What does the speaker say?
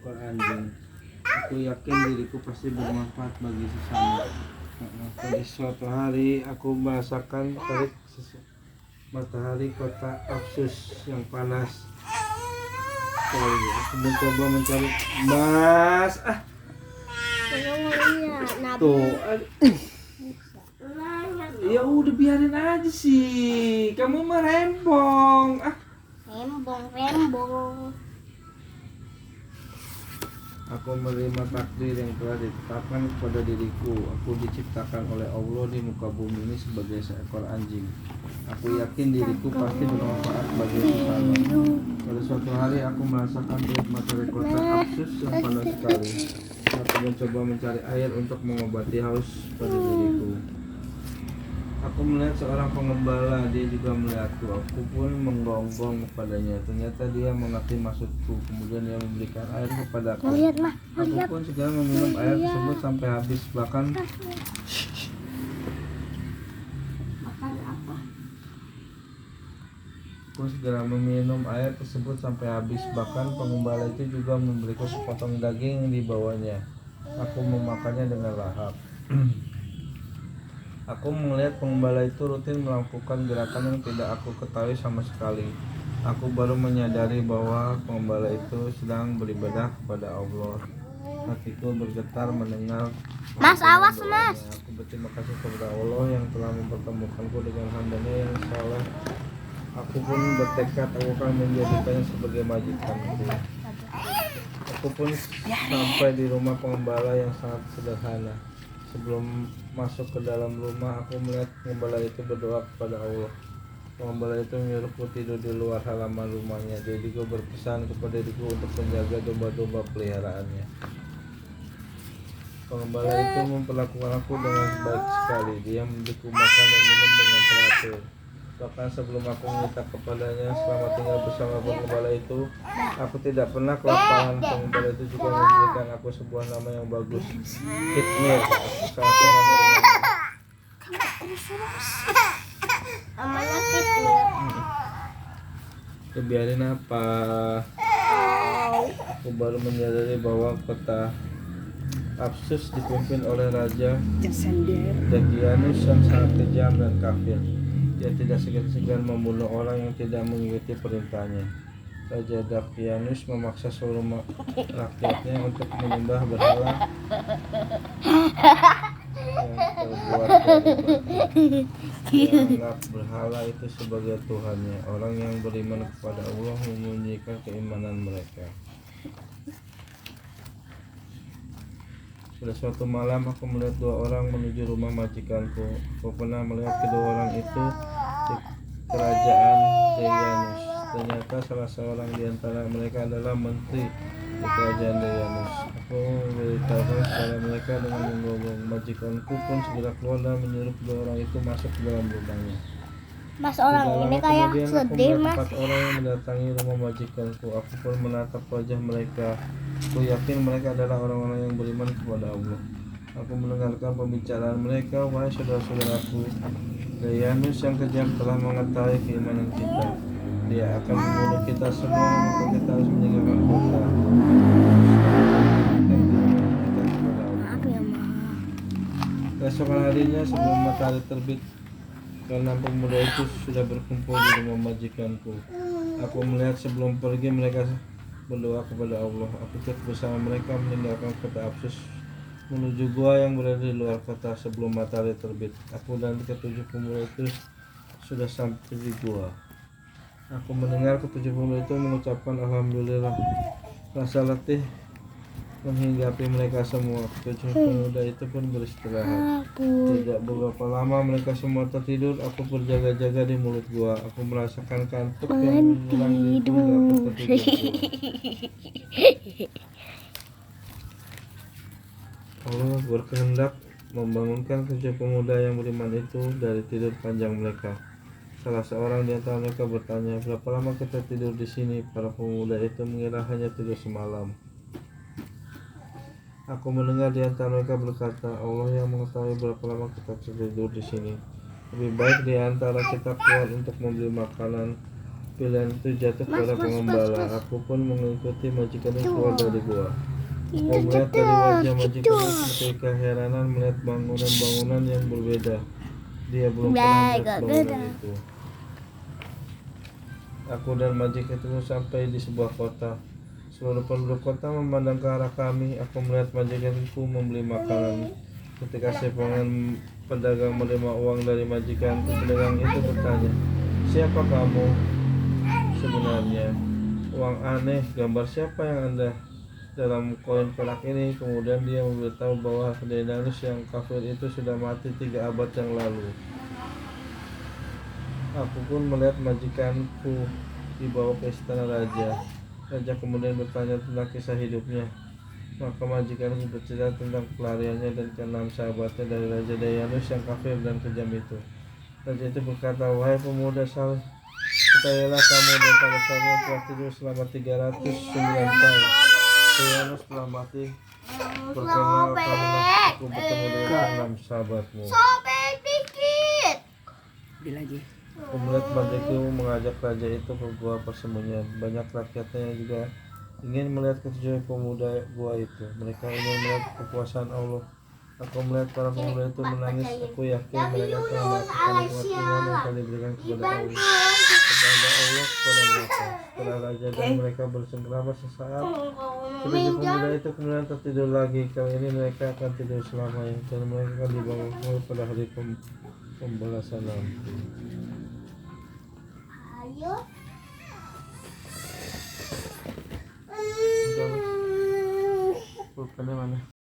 seekor anjing. Aku yakin diriku pasti bermanfaat bagi sesama. Pada suatu hari aku merasakan terik matahari kota Apsus yang panas. Aku mencoba mencari tuh. Ya udah biarin aja sih. Kamu merembong. Rembong. Aku menerima takdir yang telah ditetapkan kepada diriku. Aku diciptakan oleh Allah di muka bumi ini sebagai seekor anjing. Aku yakin diriku pasti bermanfaat bagi sesama. Pada suatu hari aku merasakan terik matahari kota Apsus yang panas sekali. Aku mencoba mencari air untuk mengobati haus pada diriku. Aku melihat seorang pengembala, dia juga melihatku. Aku pun menggonggong kepadanya. Ternyata dia mengerti maksudku. Kemudian dia memberikan air kepadaku. Aku pun segera meminum air tersebut sampai habis. Bahkan pengembala itu juga memberiku sepotong daging yang dibawanya. Aku memakannya dengan lahap. Aku melihat pengembala itu rutin melakukan gerakan yang tidak aku ketahui sama sekali. Aku baru menyadari bahwa pengembala itu sedang beribadah kepada Allah. Hatiku bergetar mendengar. Mas, awas mas. Aku berterima kasih kepada Allah yang telah mempertemukanku dengan hamba-Nya yang saleh. Aku pun bertekad aku akan menjadikannya sebagai majikanku. Aku pun sampai di rumah pengembala yang sangat sederhana. Sebelum masuk ke dalam rumah, aku melihat pengembala itu berdoa kepada Allah. Pengembala itu menyuruhku tidur di luar halaman rumahnya. Dia juga berpesan kepada diriku untuk menjaga domba-domba peliharaannya. Pengembala itu memperlakukan aku dengan baik sekali. Dia memberiku makan dan minum dengan teratur. Bahkan sebelum aku meminta kepadanya selamat tinggal bersama pengembala itu, aku tidak pernah kelaparan. Pengembala itu juga memberikan aku sebuah nama yang bagus, Hitmir. Aku sangat senang dengannya. Namanya Hitmir. Biarin apa? Aku baru menyadari bahwa kota Apsus dipimpin oleh Raja Dakianus yang sangat kejam dan kafir. Dia tidak segan-segan membunuh orang yang tidak mengikuti perintahnya. Raja Dakianus memaksa seluruh rakyatnya untuk menyembah berhala yang terbuat dari batu. Dia menganggap berhala itu sebagai Tuhannya. Orang yang beriman kepada Allah menyembunyikan keimanan mereka. Pada suatu malam aku melihat dua orang menuju rumah majikanku. Aku pernah melihat kedua orang itu di kerajaan Darianus. Ternyata salah seorang di antara mereka adalah menteri di kerajaan Darianus. Aku memberitahukan kepada mereka dengan menggonggong. Majikanku pun segera keluar dan menyuruh kedua orang itu masuk ke dalam rumahnya. Mas, orang ini kayak sedih mas. 4 orang yang mendatangi rumah majikanku. Aku pun menatap wajah mereka. Aku yakin mereka adalah orang-orang yang beriman kepada Allah. Aku mendengarkan pembicaraan mereka. Wahai saudara-saudaraku, Darianus yang kejam telah mengetahui keimanan kita. Dia akan membunuh kita semua, maka kita harus meninggalkan kota. Keesokan harinya sebelum matahari terbit, keenam pemuda itu sudah berkumpul di rumah majikanku. Aku melihat sebelum pergi mereka berdoa kepada Allah. Aku ikut bersama mereka meninggalkan kota Apsus menuju gua yang berada di luar kota sebelum matahari terbit. Aku dan ketujuh pemuda itu sudah sampai di gua. Aku mendengar ketujuh pemuda itu mengucapkan Alhamdulillah. Rasa letih menghinggapi mereka semua. Ketujuh pemuda itu pun beristirahat. Tidak beberapa lama mereka semua tertidur. Aku berjaga-jaga di mulut gua. Aku merasakan kantuk yang menyerang diriku hingga aku tertidur. Allah berkehendak membangunkan ketujuh pemuda yang beriman itu dari tidur panjang mereka. Salah seorang di antara mereka bertanya, berapa lama kita tidur di sini? Para pemuda itu mengira hanya tidur semalam. Aku mendengar di antara mereka berkata, Allah yang mengetahui berapa lama kita tertidur di sini. Lebih baik di antara kita keluar untuk membeli makanan Pilihan itu jatuh kepada pengembala. Aku pun mengikuti majikan itu keluar dari gua. Aku melihat dari wajah majikan itu seperti keheranan melihat bangunan-bangunan yang berbeda. Dia belum pernah melihat bangunan itu. Aku dan majikan itu sampai di sebuah kota. Seluruh penduduk kota memandang ke arah kami. Aku melihat majikanku membeli makanan. Ketika si pedagang menerima uang dari majikanku, pedagang itu bertanya, "Siapa kamu sebenarnya?" "Uang aneh, gambar siapa yang Anda dalam koin perak ini?" Kemudian dia memberitahu bahwa Daenalus yang kafir itu sudah mati 3 abad yang lalu. Aku pun melihat majikanku dibawa ke istana raja. Raja kemudian bertanya tentang kisah hidupnya. Maka majikanku bercerita tentang pelariannya dan ke-6 sahabatnya dari Raja Daenalus yang kafir dan kejam itu. Raja itu berkata, "Wahai pemuda saleh, ketahuilah kamu dan para sahabat telah tidur selama 309 tahun. Daenalus telah mati. Berkenalah kamulah aku bertemu dengan 6 sahabatmu." Lagi. Aku melihat majikanku mengajak raja itu ke gua persembunyian. Banyak rakyatnya yang juga ingin melihat ketujuh pemuda gua itu. Mereka ingin melihat kekuasaan Allah. Aku melihat para pemuda itu menangis. Aku yakin mereka telah melakukan nikmat iman yang telah diberikan kepada Allah kepada mereka. Setelah raja dan mereka bersengkrama sesaat, ketujuh pemuda itu kemudian tertidur lagi. Kali ini mereka akan tidur selamanya dan mereka akan dibangun pada hari pembalasan nanti. Pulpennya mana?